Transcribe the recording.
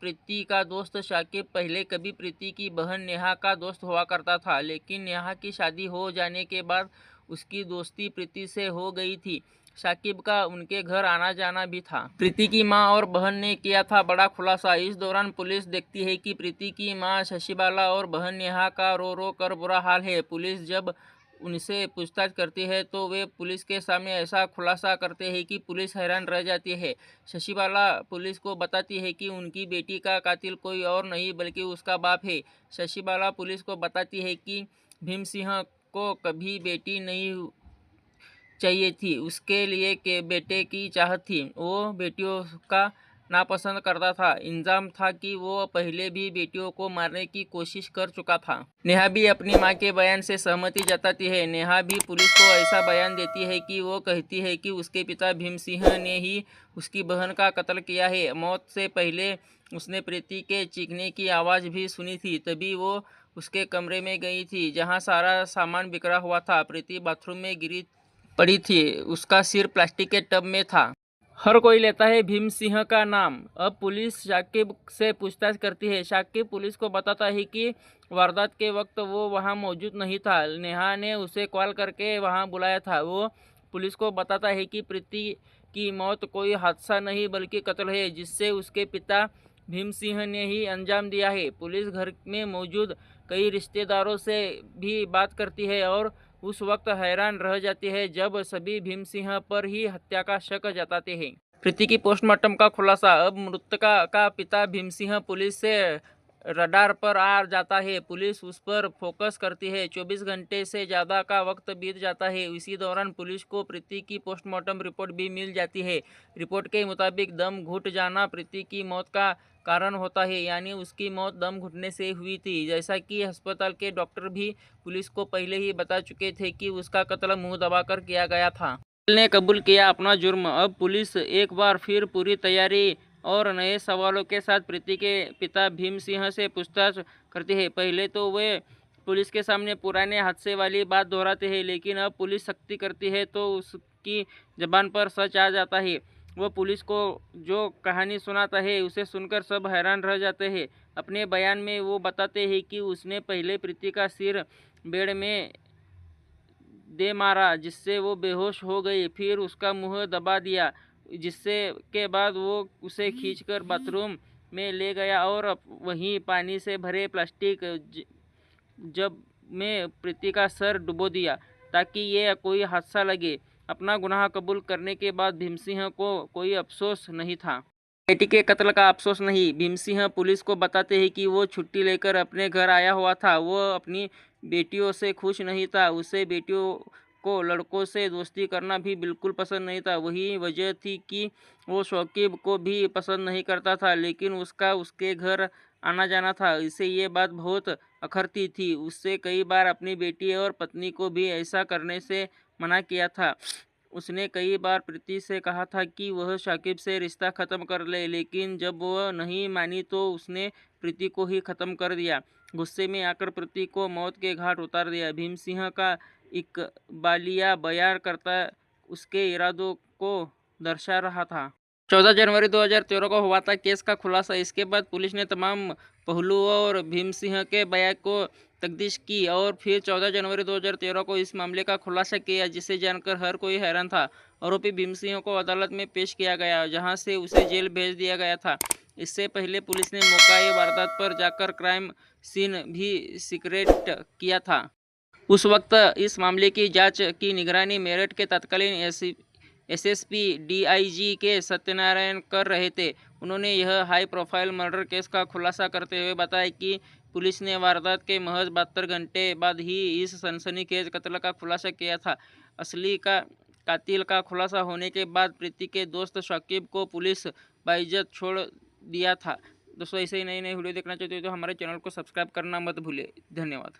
प्रीति का दोस्त शाकिब पहले कभी प्रीति की बहन नेहा का दोस्त हुआ करता था, लेकिन नेहा की शादी हो जाने के बाद उसकी दोस्ती प्रीति से हो गई थी। शाकिब का उनके घर आना जाना भी था। प्रीति की मां और बहन ने किया था बड़ा खुलासा। इस दौरान पुलिस देखती है कि प्रीति की मां शशिबाला और बहन नेहा का रो रो कर बुरा हाल है। पुलिस जब उनसे पूछताछ करती है तो वे पुलिस के सामने ऐसा खुलासा करते हैं कि पुलिस हैरान रह जाती है। शशिबाला पुलिस को बताती है कि उनकी बेटी का कातिल कोई और नहीं बल्कि उसका बाप है। शशिबाला पुलिस को बताती है कि भीम सिंह को कभी बेटी नहीं चाहिए थी, उसके लिए के बेटे की चाहत थी। वो बेटियों का नापसंद करता था। इल्जाम था कि वो पहले भी बेटियों को मारने की कोशिश कर चुका था। नेहा भी अपनी मां के बयान से सहमति जताती है। नेहा भी पुलिस को ऐसा बयान देती है कि वो कहती है कि उसके पिता भीम सिंह ने ही उसकी बहन का कत्ल किया है। मौत से पहले उसने प्रीति के चीखने की आवाज़ भी सुनी थी। तभी वो उसके कमरे में गई थी जहाँ सारा सामान बिखरा हुआ था। प्रीति बाथरूम में गिरी पड़ी थी, उसका सिर प्लास्टिक के टब में था। हर कोई लेता है भीम सिंह का नाम। अब पुलिस शाकिब से पूछताछ करती है। शाकिब पुलिस को बताता है कि वारदात के वक्त वो वहां मौजूद नहीं था। नेहा ने उसे कॉल करके वहां बुलाया था। वो पुलिस को बताता है कि प्रीति की मौत कोई हादसा नहीं बल्कि कत्ल है, जिससे उसके पिता भीम सिंह ने ही अंजाम दिया है। पुलिस घर में मौजूद कई रिश्तेदारों से भी बात करती है और उस वक्त हैरान रह जाती है जब सभी भीम सिंह पर ही हत्या का शक जताते हैं। प्रीति की पोस्टमार्टम का खुलासा। अब मृतका का पिता भीम सिंह पुलिस से रडार पर आ जाता है। पुलिस उस पर फोकस करती है। 24 घंटे से ज़्यादा का वक्त बीत जाता है। इसी दौरान पुलिस को प्रीति की पोस्टमार्टम रिपोर्ट भी मिल जाती है। रिपोर्ट के मुताबिक दम घुट जाना प्रीति की मौत का कारण होता है, यानी उसकी मौत दम घुटने से हुई थी। जैसा कि अस्पताल के डॉक्टर भी पुलिस को पहले ही बता चुके थे कि उसका कत्ल मुंह दबाकर किया गया था। ने कबूल किया अपना जुर्म। अब पुलिस एक बार फिर पूरी तैयारी और नए सवालों के साथ प्रीति के पिता भीम सिंह से पूछताछ करती है। पहले तो वे पुलिस के सामने पुराने हादसे वाली बात दोहराते हैं, लेकिन अब पुलिस सख्ती करती है तो उसकी जबान पर सच आ जाता है। वो पुलिस को जो कहानी सुनाता है उसे सुनकर सब हैरान रह जाते हैं। अपने बयान में वो बताते हैं कि उसने पहले प्रीति का सिर बेड में दे मारा, जिससे वो बेहोश हो गई। फिर उसका मुंह दबा दिया, जिससे के बाद वो उसे खींचकर बाथरूम में ले गया और वहीं पानी से भरे प्लास्टिक जब में प्रीति का सर डुबो दिया ताकि ये कोई हादसा लगे। अपना गुनाह कबूल करने के बाद भीमसिंह को कोई अफसोस नहीं था। बेटी के कत्ल का अफसोस नहीं। भीमसिंह पुलिस को बताते हैं कि वो छुट्टी लेकर अपने घर आया हुआ था। वो अपनी बेटियों से खुश नहीं था। उसे बेटियों को लड़कों से दोस्ती करना भी बिल्कुल पसंद नहीं था। वही वजह थी कि वो शाकिब को भी पसंद नहीं करता था, लेकिन उसका उसके घर आना जाना था। इसे ये बात बहुत अखरती थी। उससे कई बार अपनी बेटी और पत्नी को भी ऐसा करने से मना किया था। उसने कई बार प्रीति से कहा था कि वह शाकिब से रिश्ता ख़त्म कर ले, लेकिन जब वह नहीं मानी तो उसने प्रीति को ही ख़त्म कर दिया। गुस्से में आकर प्रीति को मौत के घाट उतार दिया। भीमसिंह का इकबालिया बयान करता उसके इरादों को दर्शा रहा था। 14 जनवरी 2013 को हुआ था केस का खुलासा। इसके बाद पुलिस ने तमाम पहलुओं और भीमसिंह के बयान को तफ्तीश की और फिर 14 जनवरी 2013 को इस मामले का खुलासा किया, जिसे जानकर हर कोई हैरान था। आरोपी भीमसिंह को अदालत में पेश किया गया, जहां से उसे जेल भेज दिया गया था। इससे पहले पुलिस ने मौका वारदात पर जाकर क्राइम सीन भी सीक्रेट किया था। उस वक्त इस मामले की जांच की निगरानी मेरठ के तत्कालीन एसएसपी डीआईजी के सत्यनारायण कर रहे थे। उन्होंने यह हाई प्रोफाइल मर्डर केस का खुलासा करते हुए बताया कि पुलिस ने वारदात के महज 72 घंटे बाद ही इस सनसनीखेज कत्ल का खुलासा किया था। असली कातिल का खुलासा होने के बाद प्रीति के दोस्त शाकिब को पुलिस बाइज्जत छोड़ दिया था। दोस्तों, ऐसे ही नई नई वीडियो देखना चाहते हो तो हमारे चैनल को सब्सक्राइब करना मत भूलिए। धन्यवाद।